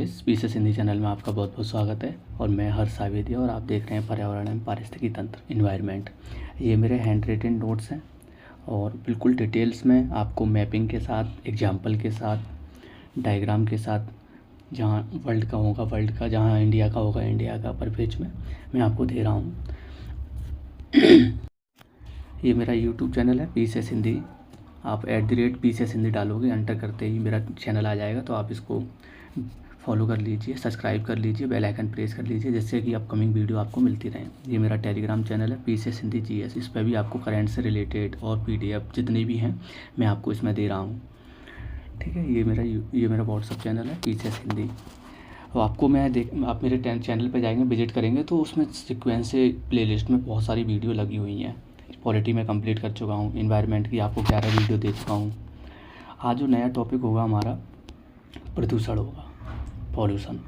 Guys, pieces Hindi channel में आपका बहुत बहुत स्वागत है। और मैं हर्ष सावेदी और आप देख रहे हैं पर्यावरण एवं पारिस्थितिकी तंत्र इन्वायरमेंट। ये मेरे हैंड रिटन नोट्स हैं और बिल्कुल डिटेल्स में आपको मैपिंग के साथ, एग्जाम्पल के साथ, डायग्राम के साथ, जहाँ वर्ल्ड का होगा वर्ल्ड का, जहाँ इंडिया का होगा इंडिया का, पर पेज में मैं आपको दे रहा हूँ। ये मेरा यूट्यूब चैनल है पीसेस हिंदी। आप @पीसेस हिंदी डालोगे, एंटर करते ही मेरा चैनल आ जाएगा, तो आप इसको फॉलो कर लीजिए, सब्सक्राइब कर लीजिए, बेल आइकन प्रेस कर लीजिए, जिससे कि अपकमिंग वीडियो आपको मिलती रहें। ये मेरा टेलीग्राम चैनल है पीसेस हिंदी GS। इस पर भी आपको करंट से रिलेटेड और PDF जितने भी हैं मैं आपको इसमें दे रहा हूँ। ठीक है, ये मेरा व्हाट्सअप चैनल है पीसेस हिंदी। तो आपको आप मेरे चैनल पर जाएंगे, विजिट करेंगे, तो उसमें सीक्वेंस से प्लेलिस्ट में बहुत सारी वीडियो लगी हुई हैं। पॉलिटी में कंप्लीट कर चुका हूँ, इन्वायरमेंट की आपको 11 वीडियो दे चुका हूँ। आज जो नया टॉपिक होगा हमारा प्रदूषण होगा, पॉल्यूशन।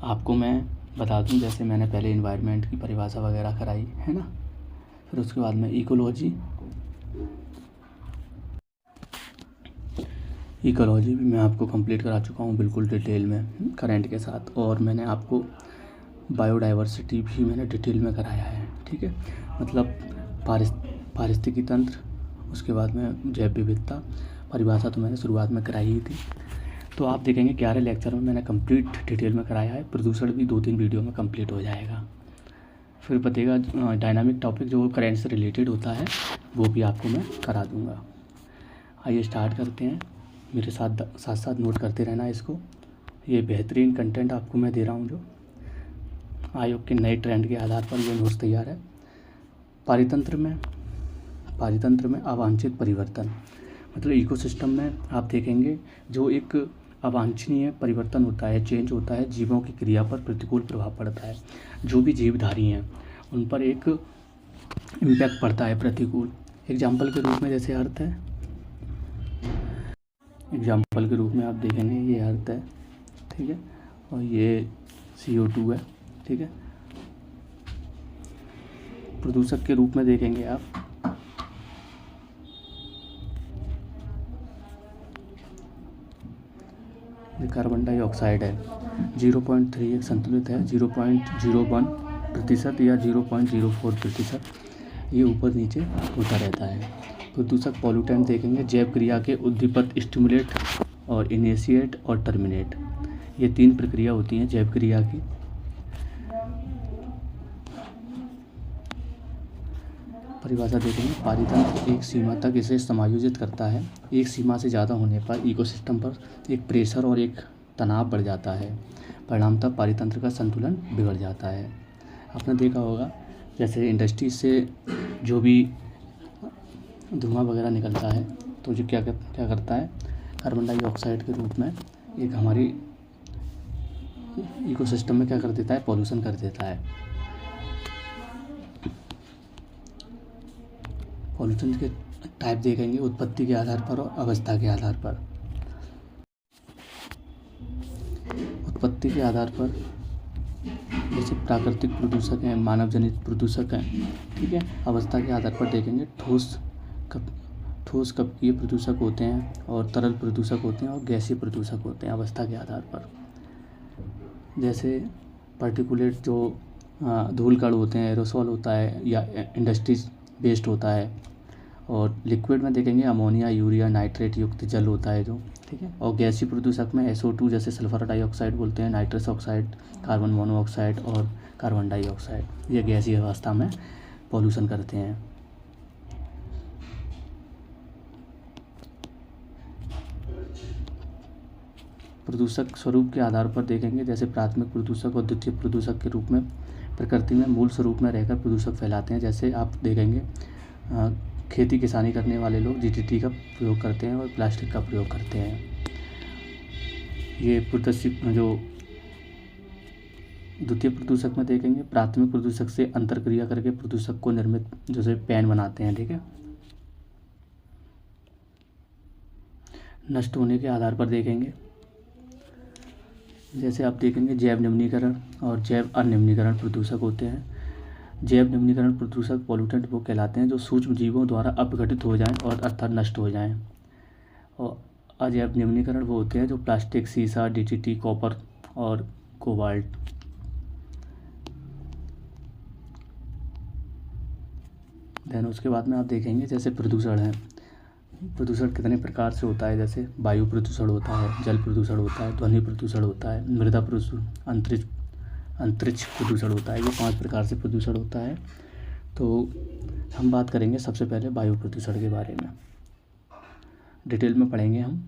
आपको मैं बता दूं, जैसे मैंने पहले इन्वायरमेंट की परिभाषा वगैरह कराई है ना, फिर उसके बाद में इकोलॉजी भी मैं आपको कंप्लीट करा चुका हूँ बिल्कुल डिटेल में करंट के साथ। और मैंने आपको बायोडाइवर्सिटी भी मैंने डिटेल में कराया है। ठीक है, मतलब पारिस्थितिकी तंत्र, उसके बाद में जैव विविधता परिभाषा तो मैंने शुरुआत में कराई ही थी। तो आप देखेंगे 11 लेक्चर में मैंने कंप्लीट डिटेल में कराया है। प्रदूषण भी 2-3 वीडियो में कंप्लीट हो जाएगा। फिर बताइएगा डायनामिक टॉपिक जो करंट से रिलेटेड होता है वो भी आपको मैं करा दूंगा। आइए स्टार्ट करते हैं, मेरे साथ साथ नोट करते रहना इसको। ये बेहतरीन कंटेंट आपको मैं दे रहा हूँ, जो आयोग के नए ट्रेंड के आधार पर ये नोट्स तैयार है। पारितंत्र में अवांछित परिवर्तन, मतलब इकोसिस्टम में आप देखेंगे जो एक अवांछनीय परिवर्तन होता है, चेंज होता है, जीवों की क्रिया पर प्रतिकूल प्रभाव पड़ता है। जो भी जीवधारी हैं उन पर एक इम्पैक्ट पड़ता है प्रतिकूल। एग्जाम्पल के रूप में जैसे अर्थ है, एग्जाम्पल के रूप में आप देखेंगे ये अर्थ है, ठीक है, और ये CO2 है। ठीक है, प्रदूषक के रूप में देखेंगे आप कार्बन डाइऑक्साइड है। 0.31 संतुलित है, 0.01% या 0.04%, ये ऊपर नीचे होता रहता है। प्रदूषक पॉल्यूटेंट देखेंगे, जैव क्रिया के उद्दीपक, स्टिमुलेट और इनिशिएट और टर्मिनेट, ये 3 प्रक्रिया होती हैं जैव क्रिया की। परिभाषा देखेंगे, पारितंत्र एक सीमा तक इसे समायोजित करता है। एक सीमा से ज़्यादा होने पर इकोसिस्टम पर एक प्रेशर और एक तनाव बढ़ जाता है। परिणामतः पारितंत्र का संतुलन बिगड़ जाता है। आपने देखा होगा जैसे इंडस्ट्री से जो भी धुआं वगैरह निकलता है, तो जो क्या करता है, कार्बन डाइऑक्साइड के रूप में एक हमारी इकोसिस्टम में क्या कर देता है, पॉल्यूशन कर देता है। पॉल्यूशन के टाइप देखेंगे उत्पत्ति के आधार पर और अवस्था के आधार पर। उत्पत्ति के आधार पर जैसे प्राकृतिक प्रदूषक हैं, मानव जनित प्रदूषक हैं। ठीक है, अवस्था के आधार पर देखेंगे ठोस कपकीय प्रदूषक होते हैं, और तरल प्रदूषक होते हैं, और गैसीय प्रदूषक होते हैं अवस्था के आधार पर। जैसे पार्टिकुलेट जो धूल कण होते हैं, एरोसोल होता है या इंडस्ट्रीज वेस्ट होता है। और लिक्विड में देखेंगे अमोनिया, यूरिया, नाइट्रेट युक्त जल होता है जो। ठीक है, और गैसीय प्रदूषक में SO2 जैसे सल्फर डाइऑक्साइड बोलते हैं, नाइट्रस ऑक्साइड, कार्बन मोनोऑक्साइड और कार्बन डाइऑक्साइड, ये गैसीय अवस्था में पॉल्यूशन करते हैं। प्रदूषक स्वरूप के आधार पर देखेंगे, जैसे प्राथमिक प्रदूषक और द्वितीय प्रदूषक के रूप में प्रकृति में मूल स्वरूप में रहकर प्रदूषक फैलाते हैं। जैसे आप देखेंगे खेती किसानी करने वाले लोग DDT का प्रयोग करते हैं और प्लास्टिक का प्रयोग करते हैं। ये जो द्वितीय प्रदूषक में देखेंगे, प्राथमिक प्रदूषक से अंतरक्रिया करके प्रदूषक को निर्मित जैसे पैन बनाते हैं। ठीक है, नष्ट होने के आधार पर देखेंगे, जैसे आप देखेंगे जैव निम्नीकरण और जैव अनिम्नीकरण प्रदूषक होते हैं। जैव निम्नीकरण प्रदूषक पॉल्यूटेंट वो कहलाते हैं जो सूक्ष्म जीवों द्वारा अपघटित हो जाएं और अर्थात नष्ट हो जाएं। और अजैव निम्नीकरण वो होते हैं जो प्लास्टिक, सीसा, डीटीटी, कॉपर और कोबाल्ट। देन उसके बाद में आप देखेंगे जैसे प्रदूषण है। प्रदूषण कितने प्रकार से होता है, जैसे वायु प्रदूषण होता है, जल प्रदूषण होता है, ध्वनि प्रदूषण होता है, मृदा प्रदूषण, अंतरिक्ष प्रदूषण होता है। ये 5 प्रकार से प्रदूषण होता है। तो हम बात करेंगे सबसे पहले वायु प्रदूषण के बारे में। डिटेल में पढ़ेंगे हम,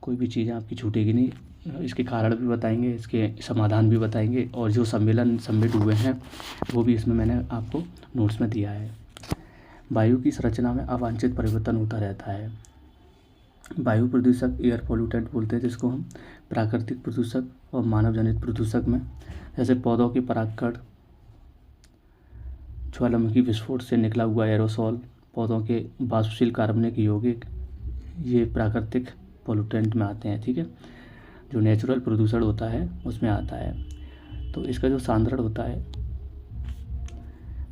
कोई भी चीज़ें आपकी छूटेगी नहीं। इसके कारण भी बताएंगे, इसके समाधान भी बताएंगे, और जो सम्मेलन सबमिट हुए हैं वो भी इसमें मैंने आपको नोट्स में दिया है। वायु की संरचना में अवांछित परिवर्तन होता रहता है। वायु प्रदूषक एयर पोल्यूटेंट बोलते हैं जिसको हम, प्राकृतिक प्रदूषक और मानव जनित प्रदूषक में जैसे पौधों के परागकण, ज्वालामुखी विस्फोट से निकला हुआ एरोसोल, पौधों के वाष्पशील कार्बनिक यौगिक, ये प्राकृतिक पोल्यूटेंट में आते हैं। ठीक है, जो नेचुरल प्रदूषण होता है उसमें आता है। तो इसका जो सांद्रण होता है,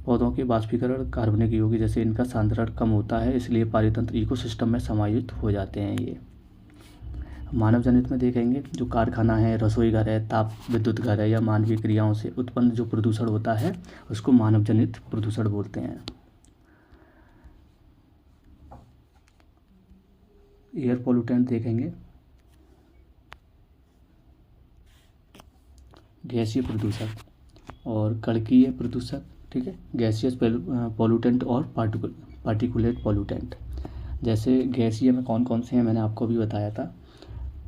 पौधों के वाष्पीकरण कार्बनिक यौगिक जैसे इनका सांद्रण कम होता है, इसलिए पारितंत्र इकोसिस्टम में समाहित हो जाते हैं ये। मानव जनित में देखेंगे जो कारखाना है, रसोई घर है, ताप विद्युत घर है या मानवीय क्रियाओं से उत्पन्न जो प्रदूषण होता है उसको मानव जनित प्रदूषण बोलते हैं। एयर पोल्यूटेंट देखेंगे, गैसीय प्रदूषक और कणकीय प्रदूषक। ठीक है, गैसियस पोल्यूटेंट और पार्टिकुलेट पोल्यूटेंट। जैसे गैसीय में कौन कौन से हैं मैंने आपको भी बताया था,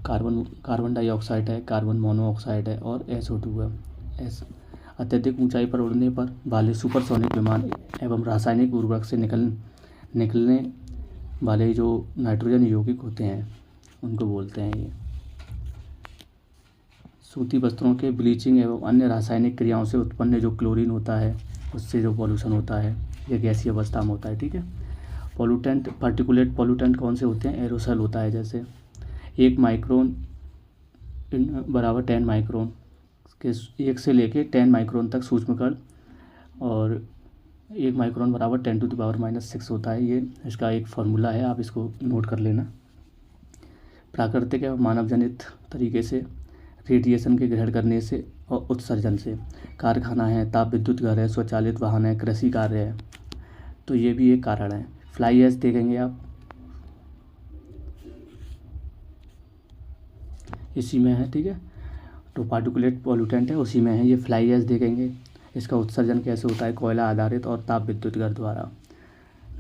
कार्बन डाइऑक्साइड है, कार्बन मोनोऑक्साइड है और SO2 है। अत्यधिक ऊंचाई पर उड़ने पर वाले सुपरसोनिक विमान एवं रासायनिक उर्वरक से निकलने वाले जो नाइट्रोजन यौगिक होते हैं उनको बोलते हैं ये। सूती वस्त्रों के ब्लीचिंग एवं अन्य रासायनिक क्रियाओं से उत्पन्न जो क्लोरीन होता है उससे जो पॉल्यूशन होता है ये गैसीय अवस्था में होता है। ठीक है, पोल्यूटेंट, पार्टिकुलेट पोल्यूटेंट कौन से होते हैं, एरोसल होता है। जैसे 1 माइक्रोन बराबर 10 माइक्रोन के 1 से लेके 10 माइक्रोन तक सूक्ष्म कण, और 1 माइक्रोन बराबर 10⁻⁻⁶ होता है। ये इसका एक फार्मूला है, आप इसको नोट कर लेना। प्राकृतिक एवं मानव जनित तरीके से रेडिएशन के ग्रहण करने से और उत्सर्जन से, कारखाना है, ताप विद्युत घर है, स्वचालित वाहन है, कृषि कार्य है, तो ये भी एक कारण है। फ्लाई ऐश देखेंगे आप, इसी में है। ठीक है, तो पार्टिकुलेट पोल्यूटेंट है उसी में है ये। फ्लाई ऐश देखेंगे, इसका उत्सर्जन कैसे होता है, कोयला आधारित और ताप विद्युत घर द्वारा।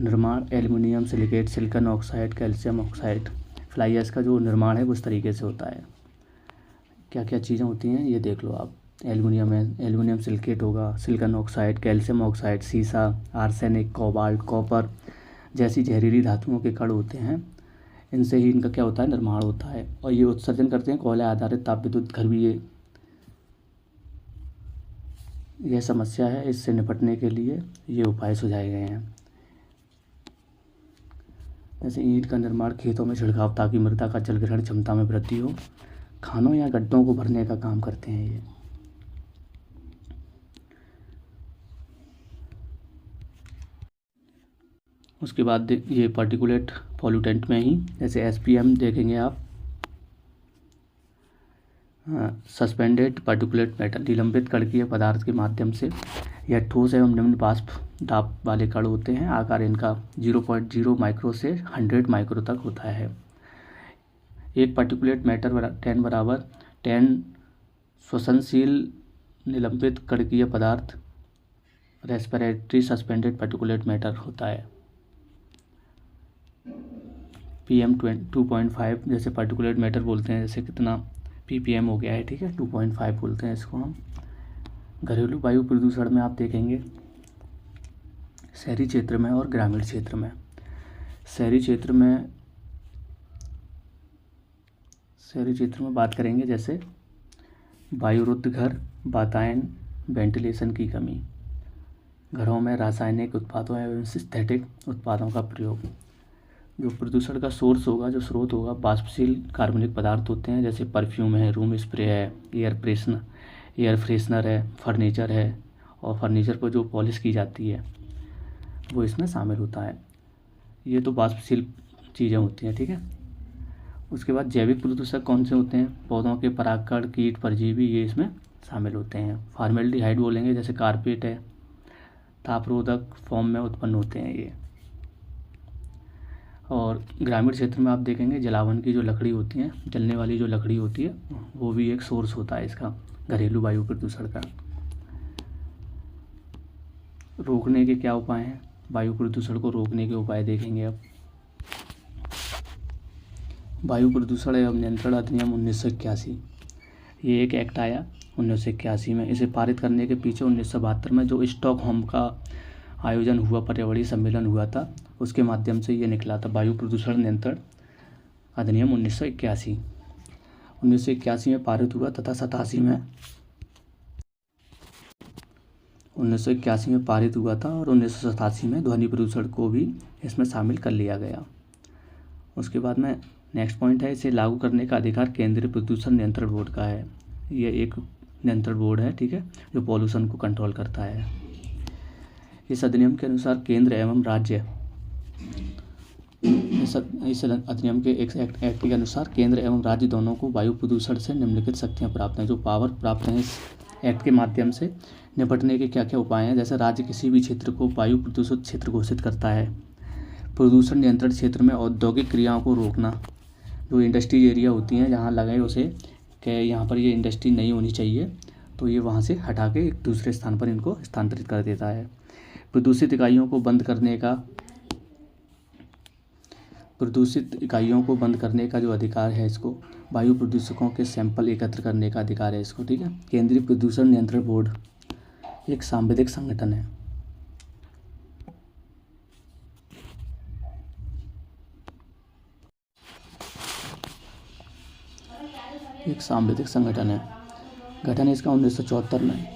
निर्माण aluminium silicate, silicon oxide, calcium oxide. Fly ash का जो निर्माण है वो इस तरीके से होता है। क्या क्या चीज़ें होती हैं ये देख लो आप, एल्युमिनियम है, एल्युमिनियम सिलिकेट होगा, सिलिकॉन ऑक्साइड, कैल्शियम ऑक्साइड, सीसा, आर्सेनिक, कोबाल्ट, कॉपर जैसी जहरीली धातुओं के कण होते हैं। इनसे ही इनका क्या होता है, निर्माण होता है, और ये उत्सर्जन करते हैं कोयला आधारित ताप विद्युत घर भी। यह समस्या है, इससे निपटने के लिए ये उपाय सुझाए गए हैं। जैसे ईंट का निर्माण, खेतों में छिड़काव ताकि मृदा का जल ग्रहण क्षमता में वृद्धि हो, खानों या गड्ढों को भरने का काम करते हैं ये। उसके बाद ये पार्टिकुलेट पोल्यूटेंट में ही जैसे SPM देखेंगे आप, सस्पेंडेड पार्टिकुलेट मैटर, निलंबित कणकीय पदार्थ के माध्यम से यह ठोस एवं निम्न वाष्प दाब वाले कण होते हैं। आकार इनका 0.0 माइक्रो से 100 माइक्रो तक होता है। एक पार्टिकुलेट मैटर 10 बराबर 10 श्वसनशील निलंबित कणकीय पदार्थ रेस्पिरेटरी सस्पेंडेड पार्टिकुलेट मैटर होता है। PM 2.5 जैसे पार्टिकुलेट मैटर बोलते हैं, जैसे कितना ppm हो गया है। ठीक है, 2.5 बोलते हैं इसको हम। घरेलू वायु प्रदूषण में आप देखेंगे शहरी क्षेत्र में और ग्रामीण क्षेत्र में। शहरी क्षेत्र में बात करेंगे जैसे वायुरुद्ध घर, वातायन, वेंटिलेशन की कमी, घरों में रासायनिक उत्पादों एवं सिंथेटिक उत्पादों का प्रयोग। जो प्रदूषण का सोर्स होगा, जो स्रोत होगा, वाष्पशील कार्बनिक पदार्थ होते हैं, जैसे परफ्यूम है, रूम स्प्रे है, एयर फ्रेशनर है, फर्नीचर है, और फर्नीचर पर जो पॉलिश की जाती है वो इसमें शामिल होता है। ये तो वाष्पशील चीज़ें होती हैं। ठीक है, उसके बाद जैविक प्रदूषक कौन से होते हैं, पौधों के परागकण, कीट, परजीवी, ये इसमें शामिल होते हैं। फॉर्मेल्डिहाइड बोलेंगे, जैसे कारपेट है, तापरोधक फॉर्म में उत्पन्न होते हैं ये। और ग्रामीण क्षेत्र में आप देखेंगे जलावन की जो लकड़ी होती है, जलने वाली जो लकड़ी होती है, वो भी एक सोर्स होता है इसका घरेलू वायु प्रदूषण का। रोकने के क्या उपाय हैं, वायु प्रदूषण को रोकने के उपाय देखेंगे अब। वायु प्रदूषण एवं नियंत्रण अधिनियम 1981, ये एक एक्ट आया 1981 में। इसे पारित करने के पीछे 1972 में जो स्टॉकहोम का आयोजन हुआ, पर्यावरणीय सम्मेलन हुआ था, उसके माध्यम से ये निकला था वायु प्रदूषण नियंत्रण अधिनियम 1981। 1981 में पारित हुआ तथा 87 में 1981 में पारित हुआ था और 1987 में ध्वनि प्रदूषण को भी इसमें शामिल कर लिया गया। उसके बाद में नेक्स्ट पॉइंट है, इसे लागू करने का अधिकार केंद्रीय प्रदूषण नियंत्रण बोर्ड का है। ये एक नियंत्रण बोर्ड है, ठीक है, जो पॉल्यूशन को कंट्रोल करता है। इस अधिनियम के अनुसार केंद्र एवं राज्य, इस अधिनियम के एक एक्ट के अनुसार केंद्र एवं राज्य दोनों को वायु प्रदूषण से निम्नलिखित शक्तियाँ प्राप्त हैं। जो पावर प्राप्त हैं इस एक्ट के माध्यम से निपटने के क्या क्या उपाय हैं, जैसे राज्य किसी भी क्षेत्र को वायु प्रदूषित क्षेत्र घोषित करता है। प्रदूषण नियंत्रण क्षेत्र में औद्योगिक क्रियाओं को रोकना, जो इंडस्ट्री एरिया होती हैं जहाँ लगे उसे कि यहाँ पर ये इंडस्ट्री नहीं होनी चाहिए, तो ये वहाँ से हटा के एक दूसरे स्थान पर इनको स्थानांतरित कर देता है। प्रदूषित इकाइयों को बंद करने का जो अधिकार है इसको, वायु प्रदूषकों के सैंपल एकत्र करने का अधिकार है इसको, ठीक है। केंद्रीय प्रदूषण नियंत्रण बोर्ड एक सांविधिक संगठन है। एक सांविधिक संगठन है। गठन इसका 1974 में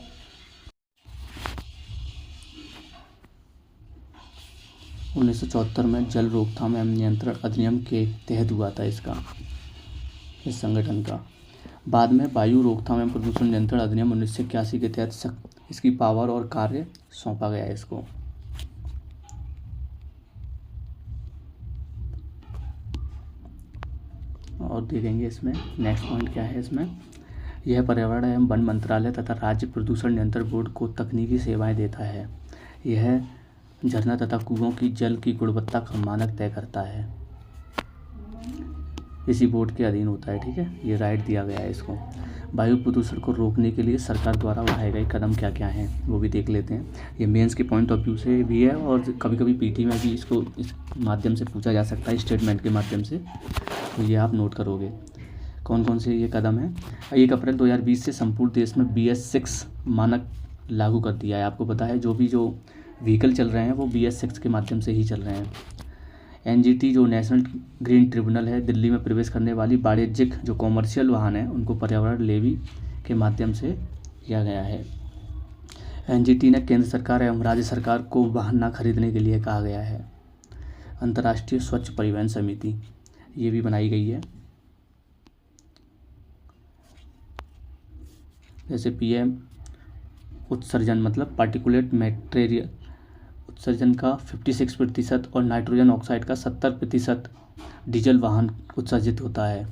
1974 में जल रोकथाम एवं नियंत्रण अधिनियम के तहत हुआ था इस संगठन का। बाद में वायु रोकथाम एवं प्रदूषण नियंत्रण अधिनियम 1981 के तहत इसकी पावर और कार्य सौंपा गया है इसको। और देखेंगे इसमें नेक्स्ट पॉइंट क्या है इसमें। यह पर्यावरण एवं वन मंत्रालय तथा राज्य प्रदूषण नियंत्रण बोर्ड को तकनीकी सेवाएं देता है। यह झरना तथा कुओं की जल की गुणवत्ता का मानक तय करता है, इसी बोर्ड के अधीन होता है, ठीक है। ये राइट दिया गया है इसको। वायु प्रदूषण को रोकने के लिए सरकार द्वारा उठाए गए कदम क्या क्या हैं वो भी देख लेते हैं। ये मेंस के पॉइंट ऑफ व्यू से भी है और कभी कभी पीटी में भी इसको इस माध्यम से पूछा जा सकता है, स्टेटमेंट के माध्यम से, तो ये आप नोट करोगे कौन कौन से ये कदम हैं। 1 अप्रैल 2020 से संपूर्ण देश में BS6 मानक लागू कर दिया है। आपको पता है जो व्हीकल चल रहे हैं वो BS6 के माध्यम से ही चल रहे हैं। NGT जो नेशनल ग्रीन ट्रिब्यूनल है, दिल्ली में प्रवेश करने वाली वाणिज्यिक जो कॉमर्शियल वाहन है उनको पर्यावरण लेवी के माध्यम से किया गया है। NGT ने केंद्र सरकार एवं राज्य सरकार को वाहन न खरीदने के लिए कहा गया है। अंतर्राष्ट्रीय स्वच्छ परिवहन समिति ये भी बनाई गई है। जैसे PM उत्सर्जन मतलब पार्टिकुलेट मैटेरियल उत्सर्जन का 56% और नाइट्रोजन ऑक्साइड का 70% डीजल वाहन उत्सर्जित होता है।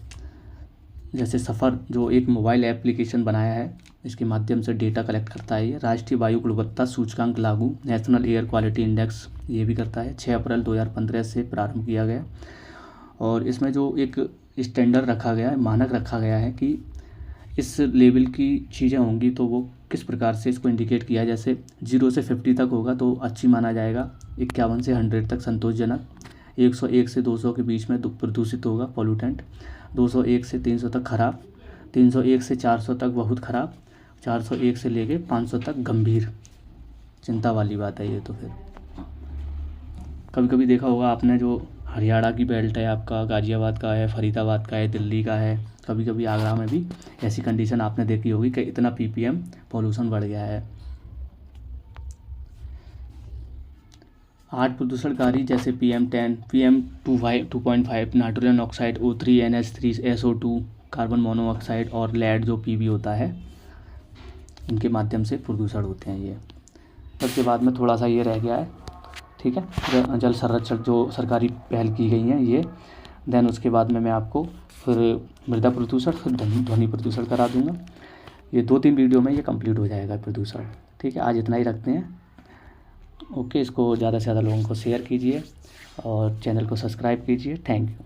जैसे सफ़र जो एक मोबाइल एप्लीकेशन बनाया है, इसके माध्यम से डेटा कलेक्ट करता है। ये राष्ट्रीय वायु गुणवत्ता सूचकांक लागू, नेशनल एयर क्वालिटी इंडेक्स, ये भी करता है। 6 अप्रैल 2015 से प्रारंभ किया गया और इसमें जो एक स्टैंडर्ड रखा गया है, मानक रखा गया है कि इस लेवल की चीज़ें होंगी तो वो किस प्रकार से इसको इंडिकेट किया है। जैसे 0 से 50 तक होगा तो अच्छी माना जाएगा, 51 से 100 तक संतोषजनक, 101 से 200 के बीच में प्रदूषित होगा पॉल्यूटेंट, 201 से 300 तक खराब, 301 से 400 तक बहुत खराब, 401 से लेके 500 तक गंभीर। चिंता वाली बात है ये। तो फिर कभी कभी देखा होगा आपने जो हरियाणा की बेल्ट है, आपका गाज़ियाबाद का है, फरीदाबाद का है, दिल्ली का है, कभी कभी आगरा में भी ऐसी कंडीशन आपने देखी होगी कि इतना ppm पॉल्यूशन बढ़ गया है। 8 प्रदूषणकारी जैसे PM10, PM2.5 nitrogen oxide, O3, NH3, SO2, carbon monoxide और लेड जो PB होता है, इनके माध्यम से प्रदूषण होते हैं ये। उसके बाद में थोड़ा सा ये रह गया है, ठीक है, जल संरक्षण जो सरकारी पहल की गई हैं, ये देन उसके बाद में मैं आपको फिर मृदा प्रदूषण, फिर ध्वनि प्रदूषण करा दूँगा। ये 2-3 वीडियो में ये कंप्लीट हो जाएगा प्रदूषण। ठीक है, आज इतना ही रखते हैं। ओके, इसको ज़्यादा से ज़्यादा लोगों को शेयर कीजिए और चैनल को सब्सक्राइब कीजिए। Thank you.